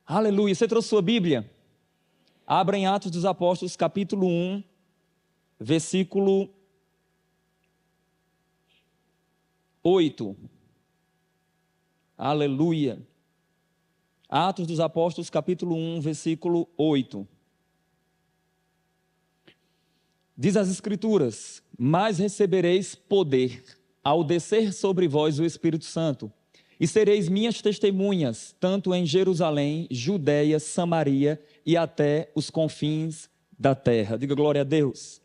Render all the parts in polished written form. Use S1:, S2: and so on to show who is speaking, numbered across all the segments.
S1: Aleluia. Você trouxe sua Bíblia? Abra em Atos dos Apóstolos, capítulo 1, versículo 8. Aleluia. Atos dos Apóstolos, capítulo 1, versículo 8. Diz as Escrituras: mas recebereis poder ao descer sobre vós o Espírito Santo, e sereis minhas testemunhas, tanto em Jerusalém, Judeia, Samaria e até os confins da terra. Diga glória a Deus.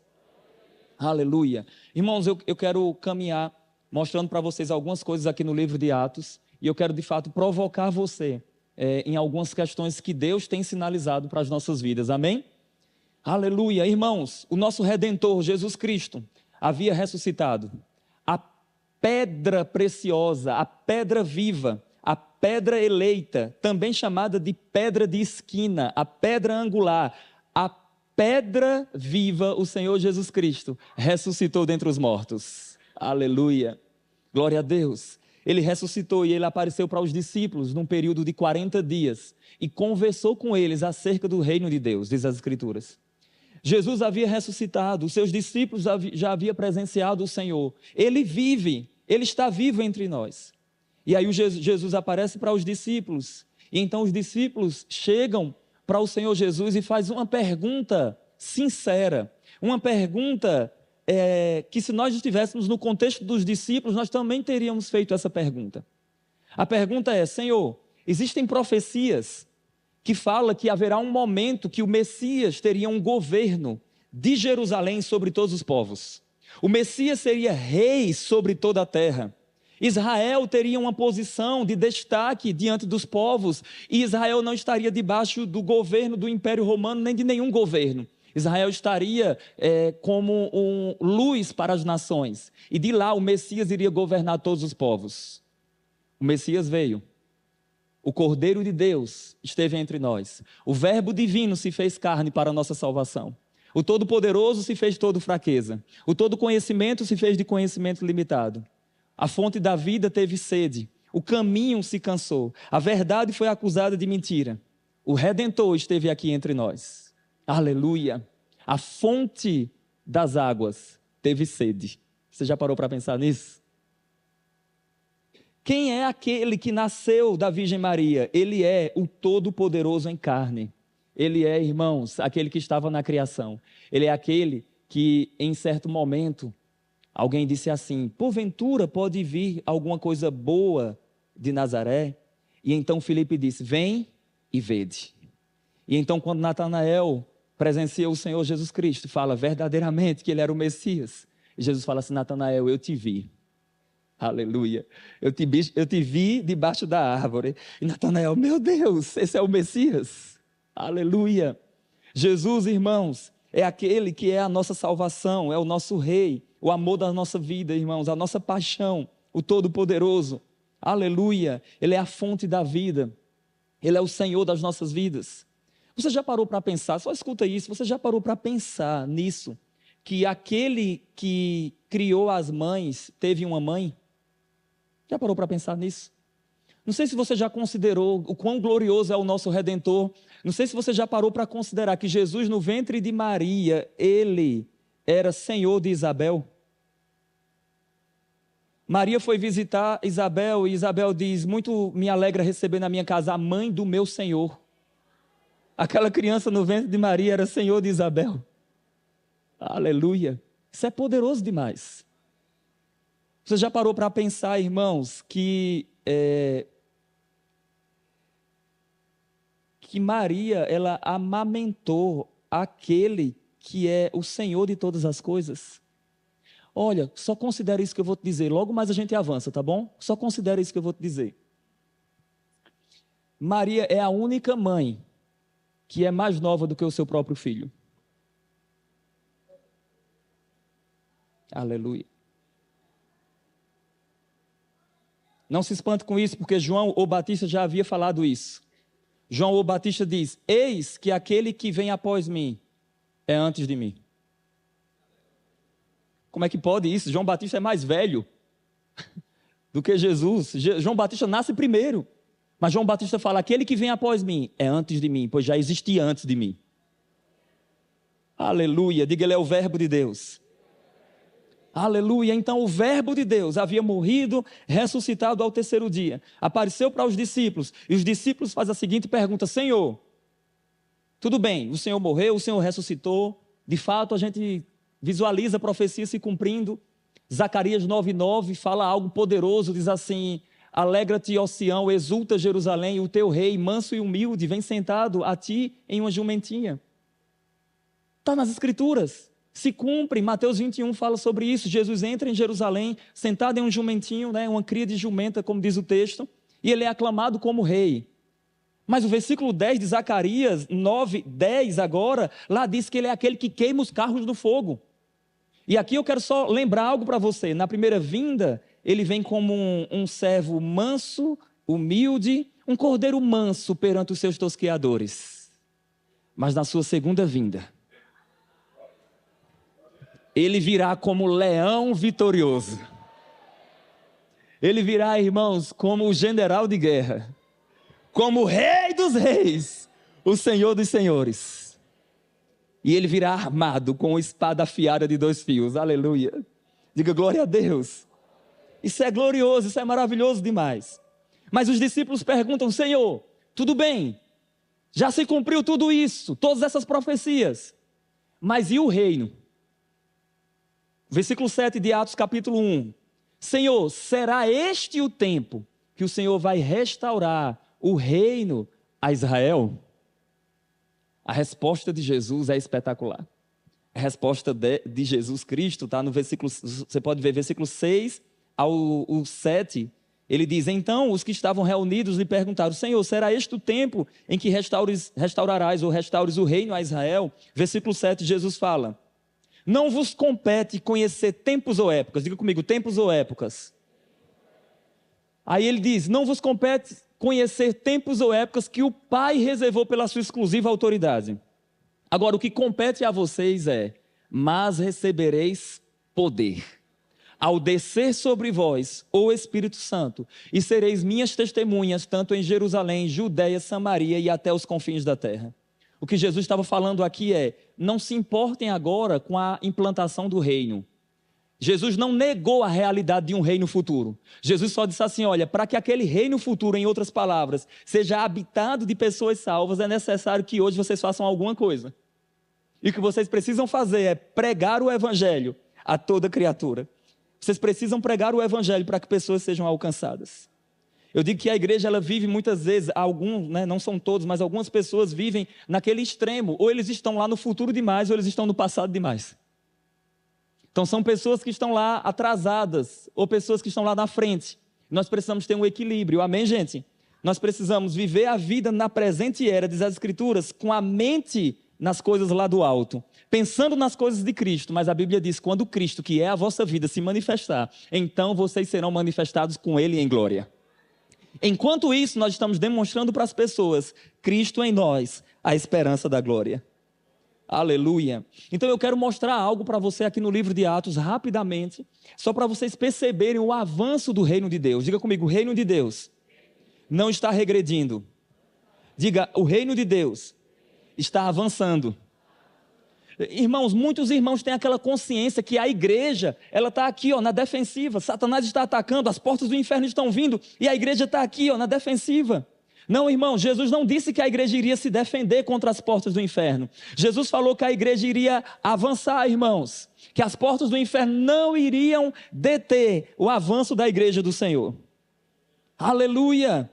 S1: Aleluia. Irmãos, eu quero caminhar mostrando para vocês algumas coisas aqui no livro de Atos, e eu quero de fato provocar você em algumas questões que Deus tem sinalizado para as nossas vidas. Amém? Aleluia. Irmãos, o nosso Redentor, Jesus Cristo, havia ressuscitado. A pedra preciosa, a pedra viva, a pedra eleita, também chamada de pedra de esquina, a pedra angular, a pedra viva, o Senhor Jesus Cristo, ressuscitou dentre os mortos. Aleluia. Glória a Deus. Ele ressuscitou e ele apareceu para os discípulos num período de 40 dias e conversou com eles acerca do reino de Deus, diz as Escrituras. Jesus havia ressuscitado, os seus discípulos já haviam presenciado o Senhor. Ele vive, ele está vivo entre nós. E aí Jesus aparece para os discípulos. E então os discípulos chegam para o Senhor Jesus e fazem uma pergunta sincera. Uma pergunta que, se nós estivéssemos no contexto dos discípulos, nós também teríamos feito essa pergunta. A pergunta é: Senhor, existem profecias que falam que haverá um momento que o Messias teria um governo de Jerusalém sobre todos os povos. O Messias seria rei sobre toda a terra. Israel teria uma posição de destaque diante dos povos, e Israel não estaria debaixo do governo do Império Romano, nem de nenhum governo. Israel estaria como luz para as nações, e de lá o Messias iria governar todos os povos. O Messias veio. O Cordeiro de Deus esteve entre nós. O Verbo divino se fez carne para a nossa salvação. O Todo-Poderoso se fez todo fraqueza. O Todo-Conhecimento se fez de conhecimento limitado. A fonte da vida teve sede. O caminho se cansou. A verdade foi acusada de mentira. O Redentor esteve aqui entre nós. Aleluia. A fonte das águas teve sede. Você já parou para pensar nisso? Quem é aquele que nasceu da Virgem Maria? Ele é o Todo-Poderoso em carne. Ele é, irmãos, aquele que estava na criação. Ele é aquele que, em certo momento, alguém disse assim: porventura pode vir alguma coisa boa de Nazaré? E então Filipe disse: vem e vede. E então, quando Natanael presencia o Senhor Jesus Cristo, fala verdadeiramente que ele era o Messias, e Jesus fala assim: Natanael, eu te vi. Aleluia. Eu te vi debaixo da árvore. E Natanael: meu Deus, esse é o Messias. Aleluia. Jesus, irmãos, é aquele que é a nossa salvação, é o nosso rei, o amor da nossa vida, irmãos, a nossa paixão, o Todo-Poderoso. Aleluia. Ele é a fonte da vida. Ele é o Senhor das nossas vidas. Você já parou para pensar, só escuta isso, você já parou para pensar nisso, que aquele que criou as mães teve uma mãe? Já parou para pensar nisso? Não sei se você já considerou o quão glorioso é o nosso Redentor. Não sei se você já parou para considerar que Jesus, no ventre de Maria, ele era senhor de Isabel. Maria foi visitar Isabel e Isabel diz: muito me alegra receber na minha casa a mãe do meu Senhor. Aquela criança no ventre de Maria era senhor de Isabel. Aleluia. Isso é poderoso demais. Você já parou para pensar, irmãos, que Maria, ela amamentou aquele que é o Senhor de todas as coisas? Olha, só considere isso que eu vou te dizer. Logo mais a gente avança, tá bom? Só considere isso que eu vou te dizer. Maria é a única mãe que é mais nova do que o seu próprio filho. Aleluia. Não se espante com isso, porque João o Batista já havia falado isso. João o Batista diz: eis que aquele que vem após mim é antes de mim. Como é que pode isso? João Batista é mais velho do que Jesus. João Batista nasce primeiro. Mas João Batista fala, aquele que vem após mim é antes de mim, pois já existia antes de mim. Aleluia, diga, ele é o verbo de Deus. Aleluia, então o verbo de Deus havia morrido, ressuscitado ao terceiro dia. Apareceu para os discípulos, e os discípulos fazem a seguinte pergunta, Senhor, tudo bem, o Senhor morreu, o Senhor ressuscitou, de fato a gente visualiza a profecia se cumprindo. Zacarias 9:9 fala algo poderoso, diz assim, alegra-te, ó Sião, exulta Jerusalém, o teu rei, manso e humilde, vem sentado a ti em uma jumentinha. Está nas Escrituras, se cumpre. Mateus 21 fala sobre isso. Jesus entra em Jerusalém, sentado em um jumentinho, uma cria de jumenta, como diz o texto, e ele é aclamado como rei. Mas o versículo 10 de Zacarias 9:10 agora, lá diz que ele é aquele que queima os carros do fogo. E aqui eu quero só lembrar algo para você. Na primeira vinda, ele vem como um servo manso, humilde, um cordeiro manso perante os seus tosqueadores. Mas na sua segunda vinda, ele virá como leão vitorioso. Ele virá, irmãos, como o general de guerra, como o rei dos reis, o senhor dos senhores. E ele virá armado com uma espada afiada de 2 fios. Aleluia. Diga glória a Deus. Isso é glorioso, isso é maravilhoso demais. Mas os discípulos perguntam, Senhor, tudo bem, já se cumpriu tudo isso, todas essas profecias, mas e o reino? Versículo 7 de Atos capítulo 1. Senhor, será este o tempo que o Senhor vai restaurar o reino a Israel? A resposta de Jesus é espetacular. A resposta de Jesus Cristo está no versículo, você pode ver, versículo 6 ao 7, ele diz, então os que estavam reunidos lhe perguntaram, Senhor, será este o tempo em que restaurarás ou restaures o reino a Israel? Versículo 7, Jesus fala, não vos compete conhecer tempos ou épocas, diga comigo, tempos ou épocas. Aí ele diz, não vos compete conhecer tempos ou épocas que o Pai reservou pela sua exclusiva autoridade. Agora, o que compete a vocês é, mas recebereis poder, ao descer sobre vós o Espírito Santo, e sereis minhas testemunhas, tanto em Jerusalém, Judeia, Samaria e até os confins da terra. O que Jesus estava falando aqui é, não se importem agora com a implantação do reino. Jesus não negou a realidade de um reino futuro. Jesus só disse assim, olha, para que aquele reino futuro, em outras palavras, seja habitado de pessoas salvas, é necessário que hoje vocês façam alguma coisa. E o que vocês precisam fazer é pregar o evangelho a toda criatura. Vocês precisam pregar o evangelho para que pessoas sejam alcançadas. Eu digo que a igreja, ela vive muitas vezes, alguns, não são todos, mas algumas pessoas vivem naquele extremo, ou eles estão lá no futuro demais, ou eles estão no passado demais. Então são pessoas que estão lá atrasadas, ou pessoas que estão lá na frente. Nós precisamos ter um equilíbrio, amém, gente? Nós precisamos viver a vida na presente era, diz as Escrituras, com a mente nas coisas lá do alto, pensando nas coisas de Cristo, mas a Bíblia diz, quando Cristo, que é a vossa vida, se manifestar, então vocês serão manifestados com Ele em glória. Enquanto isso, nós estamos demonstrando para as pessoas, Cristo em nós, a esperança da glória. Aleluia. Então eu quero mostrar algo para você aqui no livro de Atos, rapidamente, só para vocês perceberem o avanço do reino de Deus. Diga comigo, o reino de Deus não está regredindo. Diga, o reino de Deus está avançando. Irmãos, muitos irmãos têm aquela consciência que a igreja, ela está aqui na defensiva. Satanás está atacando, as portas do inferno estão vindo e a igreja está aqui na defensiva. Não, irmão, Jesus não disse que a igreja iria se defender contra as portas do inferno. Jesus falou que a igreja iria avançar, irmãos, que as portas do inferno não iriam deter o avanço da igreja do Senhor. Aleluia,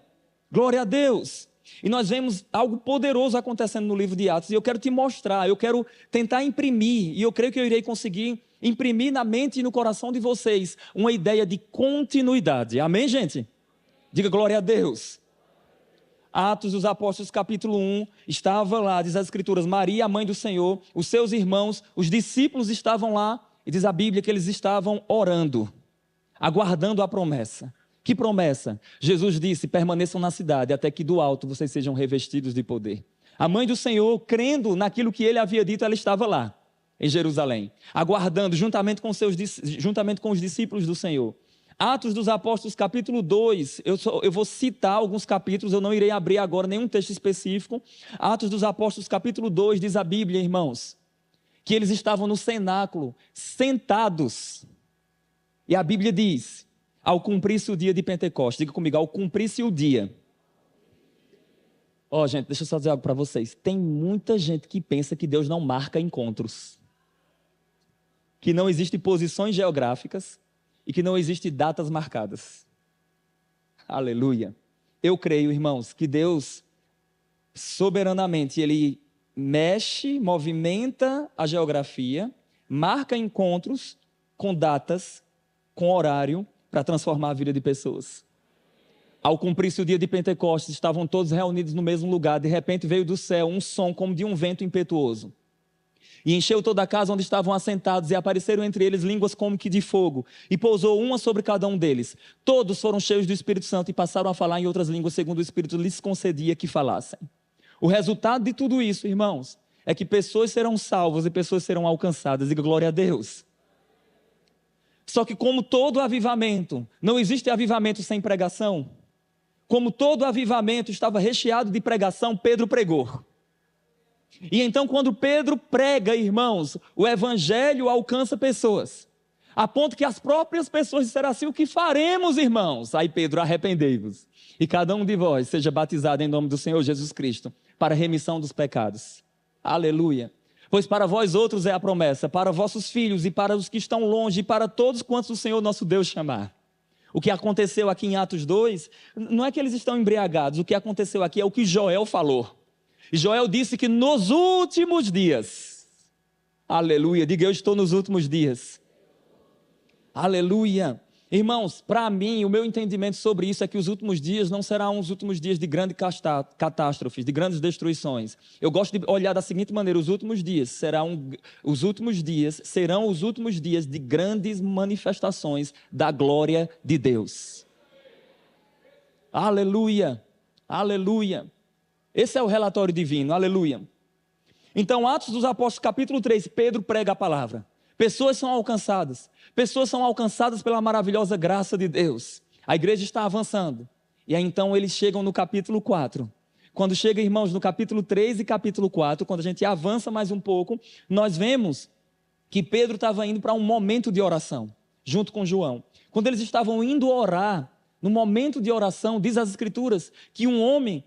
S1: glória a Deus. E nós vemos algo poderoso acontecendo no livro de Atos, e eu quero te mostrar, eu quero tentar imprimir, e eu creio que eu irei conseguir imprimir na mente e no coração de vocês uma ideia de continuidade. Amém, gente? Diga glória a Deus. Atos dos Apóstolos capítulo 1, estava lá, diz as Escrituras, Maria, a mãe do Senhor, os seus irmãos, os discípulos estavam lá, e diz a Bíblia que eles estavam orando, aguardando a promessa. Que promessa? Jesus disse, permaneçam na cidade, até que do alto vocês sejam revestidos de poder. A mãe do Senhor, crendo naquilo que ele havia dito, ela estava lá, em Jerusalém, aguardando, juntamente com os discípulos do Senhor, Atos dos Apóstolos, capítulo 2, eu vou citar alguns capítulos, eu não irei abrir agora nenhum texto específico. Atos dos Apóstolos, capítulo 2, diz a Bíblia, irmãos, que eles estavam no cenáculo, sentados. E a Bíblia diz, ao cumprir-se o dia de Pentecostes, diga comigo, ao cumprir-se o dia. Gente, deixa eu só dizer algo para vocês. Tem muita gente que pensa que Deus não marca encontros, que não existem posições geográficas e que não existem datas marcadas. Aleluia. Eu creio, irmãos, que Deus, soberanamente, Ele mexe, movimenta a geografia, marca encontros com datas, com horário, para transformar a vida de pessoas. Ao cumprir-se o dia de Pentecostes, estavam todos reunidos no mesmo lugar. De repente veio do céu um som como de um vento impetuoso. E encheu toda a casa onde estavam assentados, e apareceram entre eles línguas como que de fogo, e pousou uma sobre cada um deles. Todos foram cheios do Espírito Santo e passaram a falar em outras línguas, segundo o Espírito lhes concedia que falassem. O resultado de tudo isso, irmãos, é que pessoas serão salvas e pessoas serão alcançadas. Diga glória a Deus. Só que como todo avivamento, não existe avivamento sem pregação. Como todo avivamento estava recheado de pregação, Pedro pregou. E então quando Pedro prega, irmãos, o evangelho alcança pessoas, a ponto que as próprias pessoas disseram assim, o que faremos, irmãos? Aí Pedro, arrependei-vos, e cada um de vós seja batizado em nome do Senhor Jesus Cristo, para a remissão dos pecados. Aleluia. Pois para vós outros é a promessa, para vossos filhos e para os que estão longe, e para todos quantos o Senhor nosso Deus chamar. O que aconteceu aqui em Atos 2, não é que eles estão embriagados, o que aconteceu aqui é o que Joel falou. E Joel disse que nos últimos dias, aleluia, diga eu estou nos últimos dias, aleluia. Irmãos, para mim, o meu entendimento sobre isso é que os últimos dias não serão os últimos dias de grandes catástrofes, de grandes destruições. Eu gosto de olhar da seguinte maneira, os últimos dias serão os últimos dias de grandes manifestações da glória de Deus. Aleluia, aleluia. Esse é o relatório divino, aleluia. Então, Atos dos Apóstolos, capítulo 3, Pedro prega a palavra. Pessoas são alcançadas pela maravilhosa graça de Deus. A igreja está avançando. E aí então eles chegam no capítulo 4. Quando chega, irmãos, no capítulo 3 e capítulo 4, quando a gente avança mais um pouco, nós vemos que Pedro estava indo para um momento de oração, junto com João. Quando eles estavam indo orar, no momento de oração, diz as Escrituras, que um homem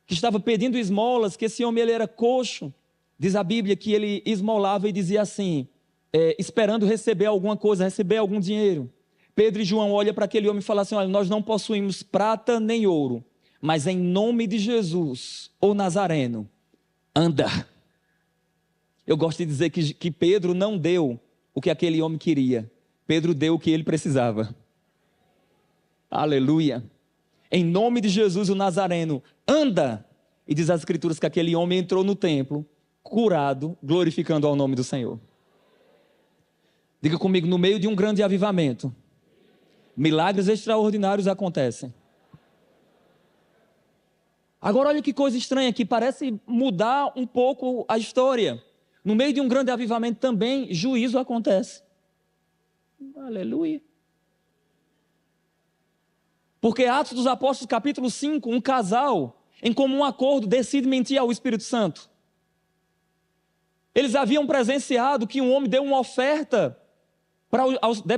S1: que estava pedindo esmolas, que esse homem ele era coxo, diz a Bíblia que ele esmolava e dizia assim, esperando receber alguma coisa, receber algum dinheiro. Pedro e João olham para aquele homem e falam assim, olha, nós não possuímos prata nem ouro, mas em nome de Jesus, o Nazareno, anda. Eu gosto de dizer que Pedro não deu o que aquele homem queria, Pedro deu o que ele precisava. Aleluia. Em nome de Jesus, o Nazareno, anda. E diz as Escrituras que aquele homem entrou no templo, curado, glorificando ao nome do Senhor. Diga comigo, no meio de um grande avivamento, milagres extraordinários acontecem. Agora olha que coisa estranha, que parece mudar um pouco a história. No meio de um grande avivamento também, juízo acontece. Aleluia. Porque Atos dos Apóstolos, capítulo 5, um casal, em comum acordo, decide mentir ao Espírito Santo. Eles haviam presenciado que um homem deu uma oferta,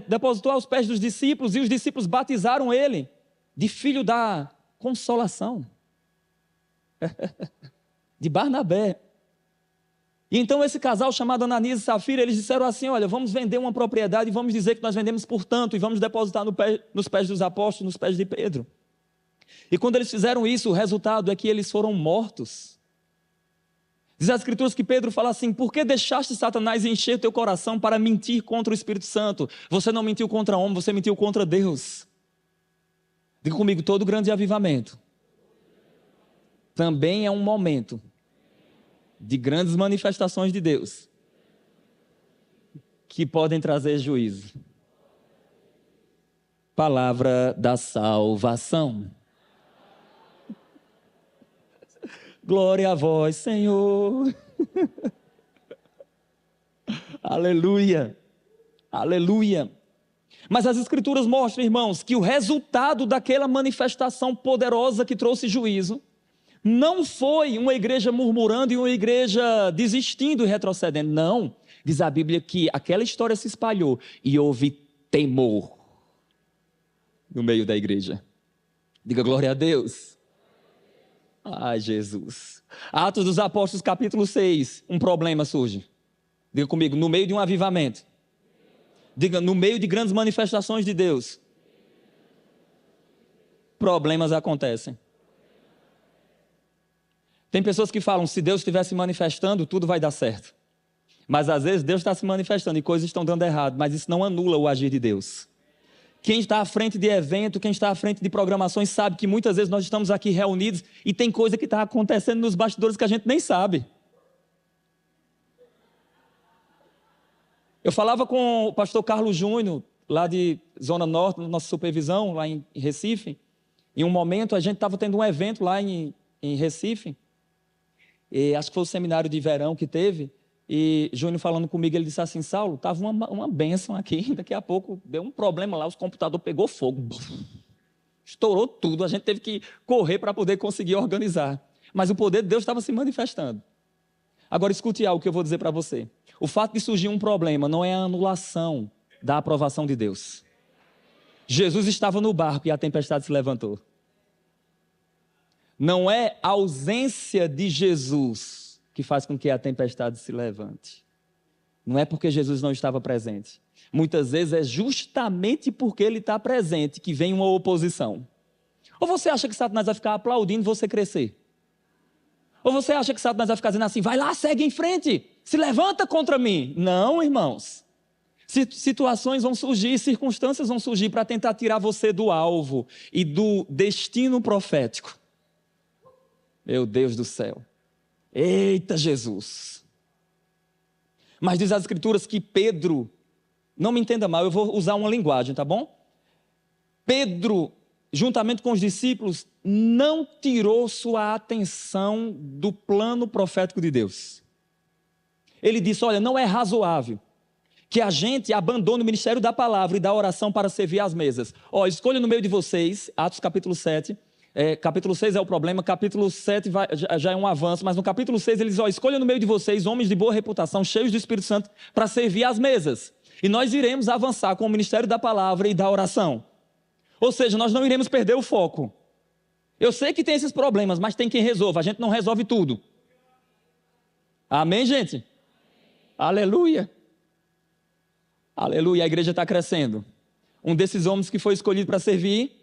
S1: depositou aos pés dos discípulos, e os discípulos batizaram ele de filho da consolação, de Barnabé. E então esse casal chamado Ananias e Safira, eles disseram assim, olha, vamos vender uma propriedade e vamos dizer que nós vendemos por tanto e vamos depositar nos pés dos apóstolos, nos pés de Pedro. E quando eles fizeram isso, o resultado é que eles foram mortos. Diz as Escrituras que Pedro fala assim, por que deixaste Satanás encher o teu coração para mentir contra o Espírito Santo? Você não mentiu contra homem, você mentiu contra Deus. Diga comigo, todo grande avivamento também é um momento de grandes manifestações de Deus que podem trazer juízo. Palavra da salvação. Glória a vós, Senhor. Aleluia. Aleluia. Mas as Escrituras mostram, irmãos, que o resultado daquela manifestação poderosa que trouxe juízo não foi uma igreja murmurando e uma igreja desistindo e retrocedendo. Não. Diz a Bíblia que aquela história se espalhou e houve temor no meio da igreja. Diga glória a Deus. Ai, Jesus. Atos dos Apóstolos, capítulo 6, um problema surge. Diga comigo, no meio de um avivamento. Diga, no meio de grandes manifestações de Deus, problemas acontecem. Tem pessoas que falam, se Deus estiver se manifestando, tudo vai dar certo. Mas às vezes Deus está se manifestando e coisas estão dando errado, mas isso não anula o agir de Deus. Quem está à frente de evento, quem está à frente de programações, sabe que muitas vezes nós estamos aqui reunidos e tem coisa que está acontecendo nos bastidores que a gente nem sabe. Eu falava com o pastor Carlos Júnior, lá de Zona Norte, na nossa supervisão, lá em Recife. Em um momento, a gente estava tendo um evento lá em Recife. E acho que foi o seminário de verão que teve. E Júnior falando comigo, ele disse assim, Saulo, estava uma bênção aqui. Daqui a pouco deu um problema lá, os computadores pegou fogo. Estourou tudo, a gente teve que correr para poder conseguir organizar. Mas o poder de Deus estava se manifestando. Agora escute algo que eu vou dizer para você. O fato de surgir um problema não é a anulação da aprovação de Deus. Jesus estava no barco e a tempestade se levantou. Não é a ausência de Jesus que faz com que a tempestade se levante. Não é porque Jesus não estava presente. Muitas vezes é justamente porque ele está presente que vem uma oposição. Ou você acha que Satanás vai ficar aplaudindo você crescer? Ou você acha que Satanás vai ficar dizendo assim, vai lá, segue em frente, se levanta contra mim? Não, irmãos. Situações vão surgir, circunstâncias vão surgir para tentar tirar você do alvo e do destino profético. Meu Deus do céu. Eita Jesus. Mas diz as Escrituras que Pedro, não me entenda mal, eu vou usar uma linguagem, tá bom? Pedro, juntamente com os discípulos, não tirou sua atenção do plano profético de Deus. Ele disse, olha, não é razoável que a gente abandone o ministério da palavra e da oração para servir às mesas. Escolha no meio de vocês, Atos capítulo 7, capítulo 6 é o problema, capítulo 7 já é um avanço, mas no capítulo 6 ele diz, escolha no meio de vocês homens de boa reputação, cheios do Espírito Santo, para servir às mesas. E nós iremos avançar com o ministério da palavra e da oração. Ou seja, nós não iremos perder o foco. Eu sei que tem esses problemas, mas tem quem resolva. A gente não resolve tudo. Amém, gente? Aleluia. Aleluia, a igreja está crescendo. Um desses homens que foi escolhido para servir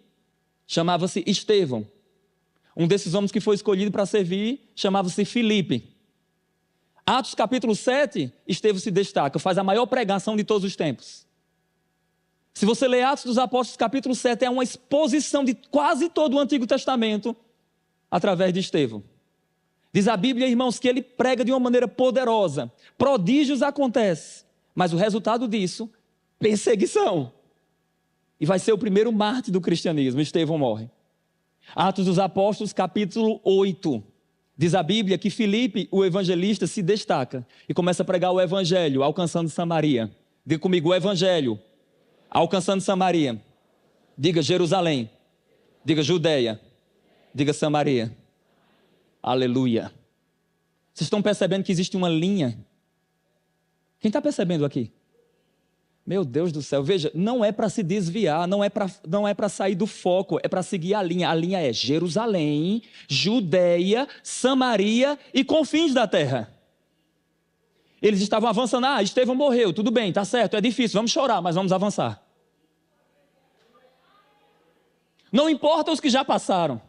S1: chamava-se Estevão. Um desses homens que foi escolhido para servir chamava-se Filipe. Atos capítulo 7, Estevão se destaca, faz a maior pregação de todos os tempos. Se você ler Atos dos Apóstolos capítulo 7, é uma exposição de quase todo o Antigo Testamento através de Estevão. Diz a Bíblia, irmãos, que ele prega de uma maneira poderosa. Prodígios acontecem, mas o resultado disso, perseguição. E vai ser o primeiro mártir do cristianismo, Estevão morre. Atos dos Apóstolos capítulo 8. Diz a Bíblia que Filipe, o evangelista, se destaca e começa a pregar o evangelho, alcançando Samaria. Diga comigo, o evangelho, alcançando Samaria. Diga Jerusalém. Diga Judeia. Diga Samaria. Aleluia. Vocês estão percebendo que existe uma linha? Quem está percebendo aqui? Meu Deus do céu, veja, não é para se desviar, não é para sair do foco, é para seguir a linha. A linha é Jerusalém, Judeia, Samaria e confins da terra. Eles estavam avançando, Estevão morreu, tudo bem, tá certo, é difícil, vamos chorar, mas vamos avançar. Não importa os que já passaram.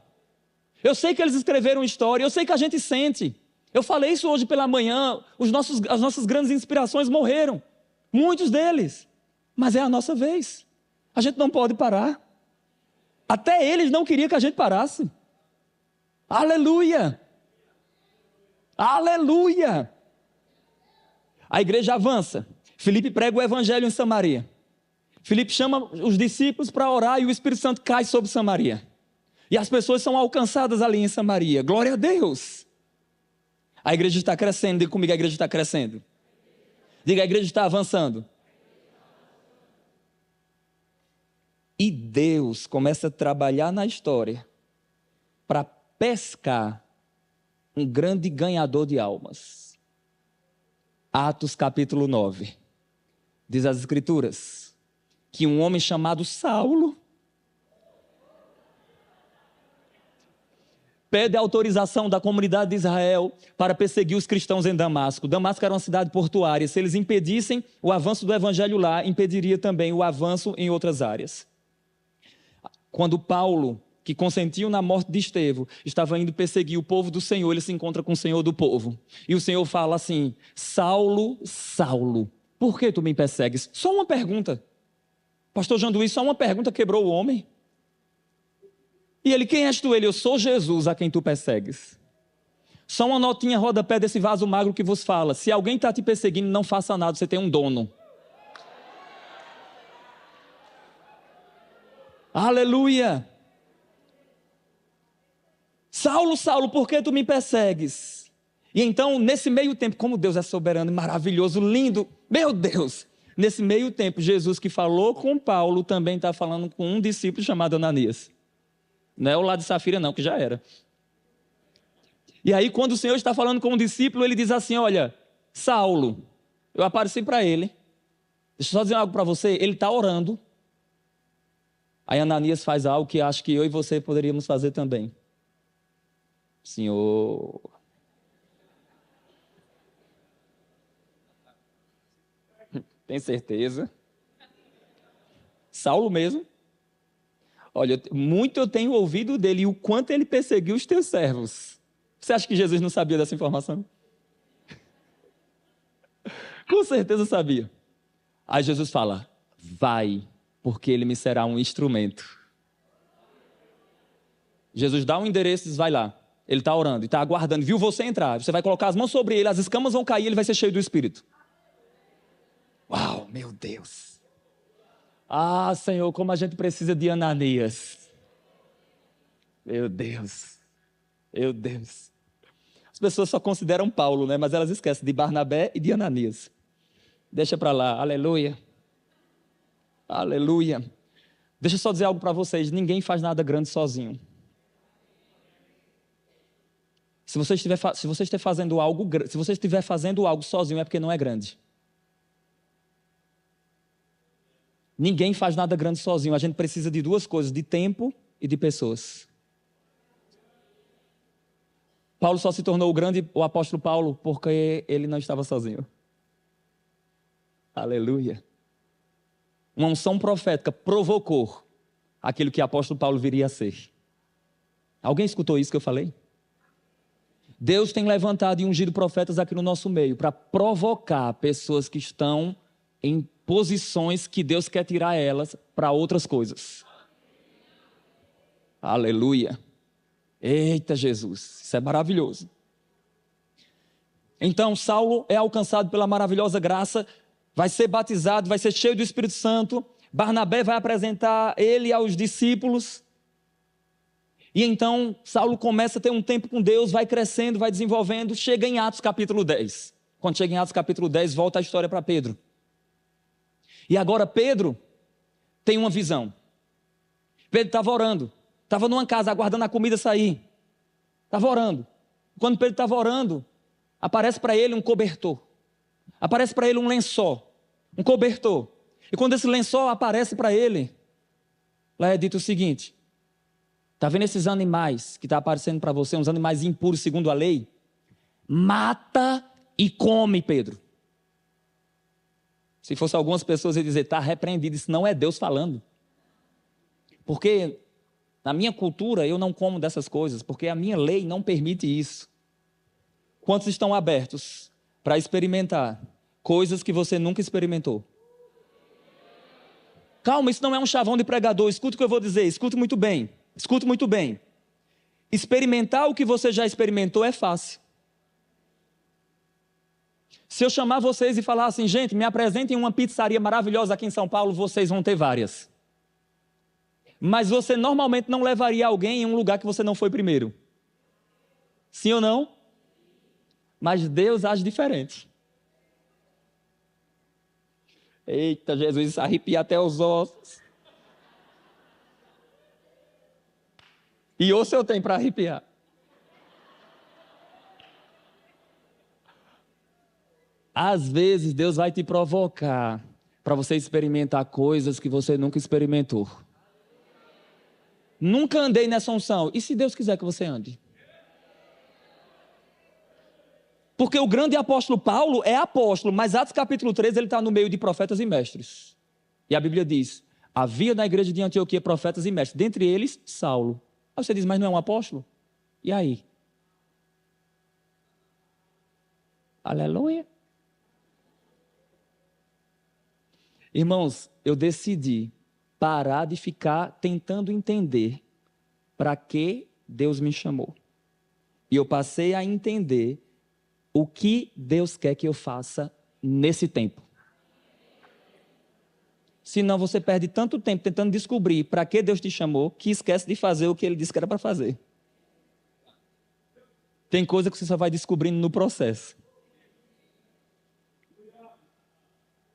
S1: Eu sei que eles escreveram história, eu sei que a gente sente. Eu falei isso hoje pela manhã, as nossas grandes inspirações morreram. Muitos deles. Mas é a nossa vez. A gente não pode parar. Até eles não queriam que a gente parasse. Aleluia! Aleluia! A igreja avança. Filipe prega o evangelho em Samaria. Filipe chama os discípulos para orar e o Espírito Santo cai sobre Samaria. E as pessoas são alcançadas ali em Samaria. Glória a Deus! A igreja está crescendo. Diga comigo, a igreja está crescendo. Diga, a igreja está avançando. E Deus começa a trabalhar na história para pescar um grande ganhador de almas. Atos capítulo 9. Diz as Escrituras que um homem chamado Saulo pede autorização da comunidade de Israel para perseguir os cristãos em Damasco. Damasco era uma cidade portuária. Se eles impedissem o avanço do evangelho lá, impediria também o avanço em outras áreas. Quando Paulo, que consentiu na morte de Estevão, estava indo perseguir o povo do Senhor, ele se encontra com o Senhor do povo. E o Senhor fala assim: Saulo, Saulo, por que tu me persegues? Só uma pergunta. Pastor Janduí, só uma pergunta quebrou o homem. E ele: quem és tu? Ele: eu sou Jesus a quem tu persegues. Só uma notinha rodapé desse vaso magro que vos fala: se alguém está te perseguindo, não faça nada, você tem um dono. Aleluia! Saulo, Saulo, por que tu me persegues? E então, nesse meio tempo, como Deus é soberano, maravilhoso, lindo, meu Deus! Nesse meio tempo, Jesus, que falou com Paulo, também está falando com um discípulo chamado Ananias. Não é o lado de Safira não, que já era. E aí, quando o Senhor está falando com um discípulo, ele diz assim: olha, Saulo, eu apareci para ele. Deixa eu só dizer algo para você, ele está orando. Aí Ananias faz algo que acho que eu e você poderíamos fazer também. Senhor, tem certeza? Saulo mesmo? Olha, muito eu tenho ouvido dele e o quanto ele perseguiu os teus servos. Você acha que Jesus não sabia dessa informação? Com certeza sabia. Aí Jesus fala: vai, porque ele me será um instrumento. Jesus dá um endereço e diz: vai lá. Ele está orando e está aguardando. Viu você entrar. Você vai colocar as mãos sobre ele, as escamas vão cair, ele vai ser cheio do Espírito. Uau, meu Deus. Ah, Senhor, como a gente precisa de Ananias. Meu Deus. Meu Deus. As pessoas só consideram Paulo, né? Mas elas esquecem de Barnabé e de Ananias. Deixa para lá. Aleluia. Aleluia. Deixa eu só dizer algo para vocês. Ninguém faz nada grande sozinho. Se você estiver fazendo algo sozinho, é porque não é grande. Ninguém faz nada grande sozinho. A gente precisa de duas coisas: de tempo e de pessoas. Paulo só se tornou o apóstolo Paulo porque ele não estava sozinho. Aleluia. Uma unção profética provocou aquilo que o apóstolo Paulo viria a ser. Alguém escutou isso que eu falei? Deus tem levantado e ungido profetas aqui no nosso meio para provocar pessoas que estão em posições que Deus quer tirar elas para outras coisas. Aleluia. Eita Jesus, isso é maravilhoso. Então Saulo é alcançado pela maravilhosa graça, vai ser batizado, vai ser cheio do Espírito Santo. Barnabé vai apresentar ele aos discípulos. E então Saulo começa a ter um tempo com Deus, vai crescendo, vai desenvolvendo, chega em Atos capítulo 10. Quando chega em Atos capítulo 10, volta a história para Pedro. E agora Pedro tem uma visão. Pedro estava orando, estava numa casa aguardando a comida sair. Estava orando. Quando Pedro estava orando, aparece para ele um cobertor. Aparece para ele um lençol, um cobertor. E quando esse lençol aparece para ele, lá é dito o seguinte: está vendo esses animais que estão aparecendo para você, uns animais impuros segundo a lei? Mata e come, Pedro. Se fosse algumas pessoas, ia dizer: está repreendido, isso não é Deus falando. Porque na minha cultura eu não como dessas coisas, porque a minha lei não permite isso. Quantos estão abertos para experimentar coisas que você nunca experimentou? Calma, isso não é um chavão de pregador, escuta o que eu vou dizer, escute muito bem. Escute muito bem. Experimentar o que você já experimentou é fácil. Se eu chamar vocês e falar assim: gente, me apresentem uma pizzaria maravilhosa aqui em São Paulo, vocês vão ter várias. Mas você normalmente não levaria alguém em um lugar que você não foi primeiro. Sim ou não? Mas Deus age diferente. Eita Jesus, isso arrepia até os ossos. E osso eu tenho para arrepiar. Às vezes Deus vai te provocar para você experimentar coisas que você nunca experimentou. Nunca andei nessa unção. E se Deus quiser que você ande? Porque o grande apóstolo Paulo é apóstolo, mas Atos capítulo 13 ele está no meio de profetas e mestres. E a Bíblia diz, havia na igreja de Antioquia profetas e mestres, dentre eles Saulo. Aí você diz, mas não é um apóstolo? E aí? Aleluia. Irmãos, eu decidi parar de ficar tentando entender para que Deus me chamou. E eu passei a entender o que Deus quer que eu faça nesse tempo. Senão você perde tanto tempo tentando descobrir para que Deus te chamou, que esquece de fazer o que Ele disse que era para fazer. Tem coisa que você só vai descobrindo no processo.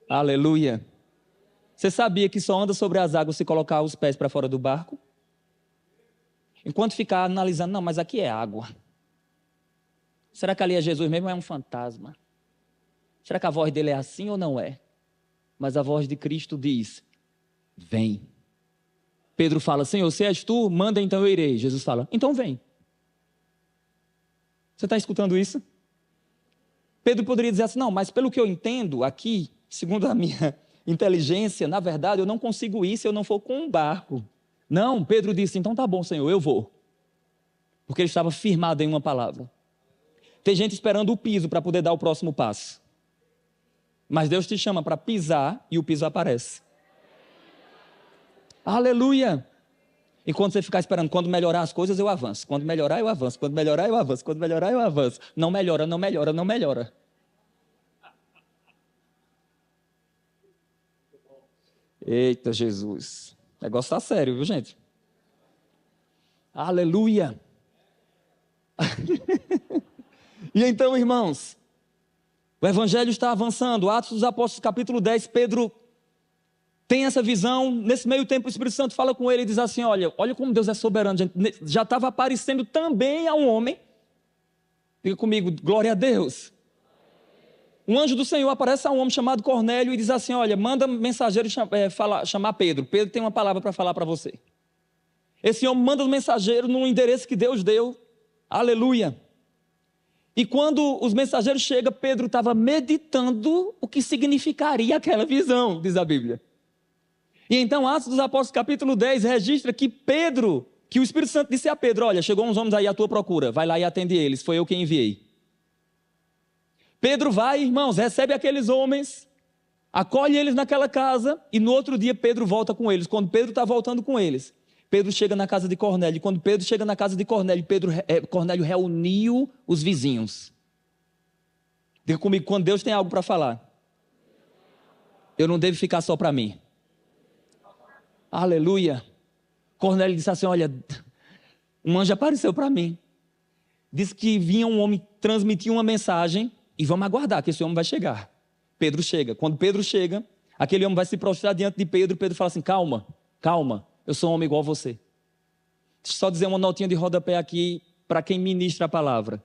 S1: Aleluia. Você sabia que só anda sobre as águas se colocar os pés para fora do barco? Enquanto ficar analisando, não, mas aqui é água. Será que ali é Jesus mesmo ou é um fantasma? Será que a voz dele é assim ou não é? Mas a voz de Cristo diz, vem. Pedro fala, Senhor, se és tu, manda então eu irei. Jesus fala, então vem. Você está escutando isso? Pedro poderia dizer assim, não, mas pelo que eu entendo aqui, segundo a minha inteligência, na verdade eu não consigo ir se eu não for com um barco. Não, Pedro disse, então tá bom, Senhor, eu vou. Porque ele estava firmado em uma palavra. Tem gente esperando o piso para poder dar o próximo passo. Mas Deus te chama para pisar e o piso aparece. Aleluia! E quando você ficar esperando, quando melhorar as coisas eu avanço. Quando melhorar eu avanço. Quando melhorar eu avanço. Quando melhorar eu avanço. Não melhora, não melhora, não melhora. Eita Jesus. O negócio está sério, viu gente? Aleluia! E então, irmãos, o Evangelho está avançando. Atos dos Apóstolos, capítulo 10, Pedro tem essa visão. Nesse meio tempo, o Espírito Santo fala com ele e diz assim, olha como Deus é soberano. Gente. Já estava aparecendo também a um homem. Fica comigo, glória a Deus. Um anjo do Senhor aparece a um homem chamado Cornélio e diz assim, olha, manda mensageiro chamar Pedro. Pedro tem uma palavra para falar para você. Esse homem manda um mensageiro num endereço que Deus deu. Aleluia. E quando os mensageiros chegam, Pedro estava meditando o que significaria aquela visão, diz a Bíblia. E então, Atos dos Apóstolos, capítulo 10, registra que o Espírito Santo disse a Pedro, olha, chegou uns homens aí à tua procura, vai lá e atende eles, foi eu quem enviei. Pedro vai, irmãos, recebe aqueles homens, acolhe eles naquela casa, e no outro dia Pedro volta com eles. Quando Pedro está voltando com eles, Pedro chega na casa de Cornélio, e quando Pedro chega na casa de Cornélio, Cornélio reuniu os vizinhos. Diga comigo, quando Deus tem algo para falar, eu não devo ficar só para mim. Aleluia. Cornélio disse assim, olha, um anjo apareceu para mim. Disse que vinha um homem transmitir uma mensagem, e vamos aguardar que esse homem vai chegar. Pedro chega. Quando Pedro chega, aquele homem vai se prostrar diante de Pedro, Pedro fala assim, calma, calma. Eu sou um homem igual a você. Deixa eu só dizer uma notinha de rodapé aqui para quem ministra a palavra.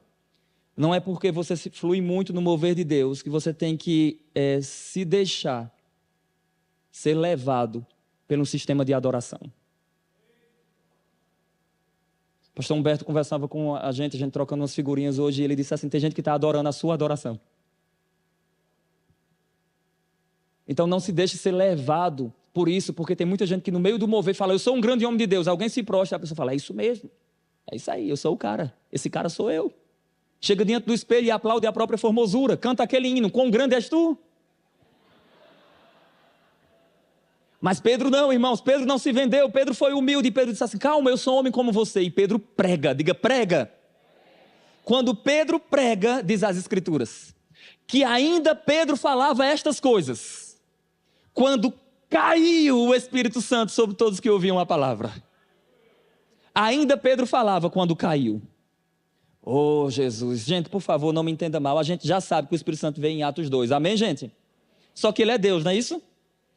S1: Não é porque você se flui muito no mover de Deus que você tem que se deixar ser levado pelo sistema de adoração. O pastor Humberto conversava com a gente trocando umas figurinhas hoje, e ele disse assim, tem gente que está adorando a sua adoração. Então não se deixe ser levado por isso, porque tem muita gente que no meio do mover fala, eu sou um grande homem de Deus, alguém se prostra, a pessoa fala, é isso mesmo, é isso aí, eu sou o cara, esse cara sou eu. Chega diante do espelho e aplaude a própria formosura, canta aquele hino, quão grande és tu? Mas Pedro não, irmãos, Pedro não se vendeu, Pedro foi humilde, Pedro disse assim, calma, eu sou um homem como você, e Pedro prega, diga prega. Quando Pedro prega, diz as Escrituras, que ainda Pedro falava estas coisas, quando caiu o Espírito Santo sobre todos que ouviam a palavra. Ainda Pedro falava quando caiu. Oh Jesus, gente, por favor, não me entenda mal, a gente já sabe que o Espírito Santo veio em Atos 2, amém gente? Só que ele é Deus, não é isso?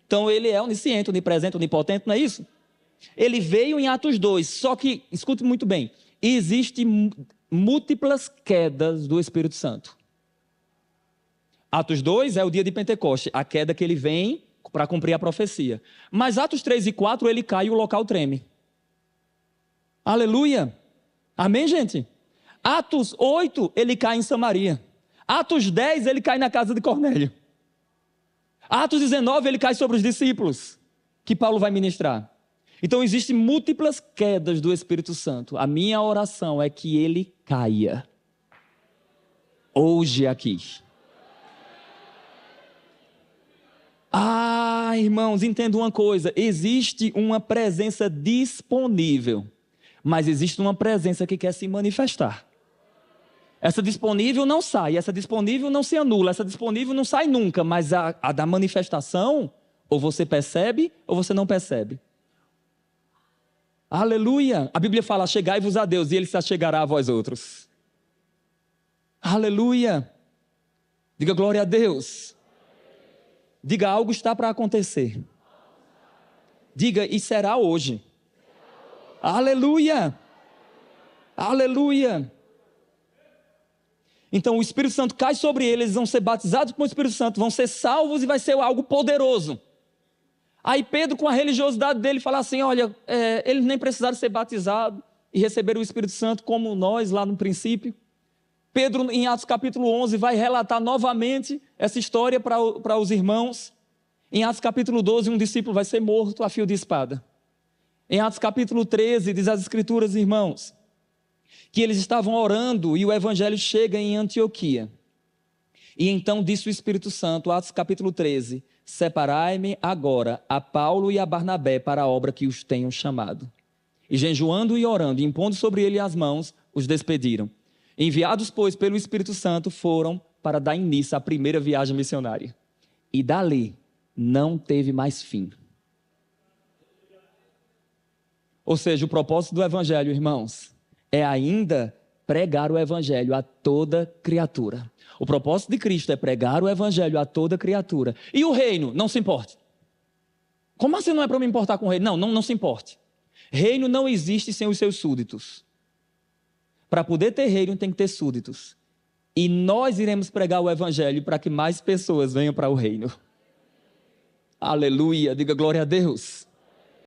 S1: Então ele é onisciente, onipresente, onipotente, não é isso? ele veio em Atos 2, só que, escute muito bem, existem múltiplas quedas do Espírito Santo. Atos 2 é o dia de Pentecoste, a queda que ele vem para cumprir a profecia. Mas Atos 3 e 4 ele cai e o local treme. Aleluia! Amém, gente? Atos 8 ele cai em Samaria. Atos 10 ele cai na casa de Cornélio. Atos 19 ele cai sobre os discípulos, que Paulo vai ministrar. Então existem múltiplas quedas do Espírito Santo. A minha oração é que ele caia. Hoje aqui. Irmãos, entenda uma coisa, existe uma presença disponível, mas existe uma presença que quer se manifestar. Essa disponível não sai, essa disponível não se anula, essa disponível não sai nunca, mas a da manifestação, ou você percebe, ou você não percebe. Aleluia! A Bíblia fala, chegai-vos a Deus, e Ele se achegará a vós outros. Aleluia! Diga glória a Deus. Diga, algo está para acontecer. Diga, e será hoje. Aleluia! Aleluia! Então o Espírito Santo cai sobre eles, eles vão ser batizados com o Espírito Santo, vão ser salvos e vai ser algo poderoso. Aí Pedro, com a religiosidade dele, fala assim, olha, eles nem precisaram ser batizados e receber o Espírito Santo como nós lá no princípio. Pedro, em Atos capítulo 11, vai relatar novamente essa história para os irmãos. Em Atos capítulo 12, um discípulo vai ser morto a fio de espada. Em Atos capítulo 13, diz as Escrituras, irmãos, que eles estavam orando e o evangelho chega em Antioquia. E então disse o Espírito Santo, Atos capítulo 13, separai-me agora a Paulo e a Barnabé para a obra que os tenham chamado. E jejuando e orando, e impondo sobre ele as mãos, os despediram. Enviados, pois, pelo Espírito Santo, foram para dar início à primeira viagem missionária. E dali não teve mais fim. Ou seja, o propósito do evangelho, irmãos, é ainda pregar o evangelho a toda criatura. O propósito de Cristo é pregar o evangelho a toda criatura. E o reino, não se importe. Como assim não é para me importar com o reino? Não se importe. Reino não existe sem os seus súditos. Para poder ter reino tem que ter súditos. E nós iremos pregar o evangelho para que mais pessoas venham para o reino. Aleluia, diga glória a Deus.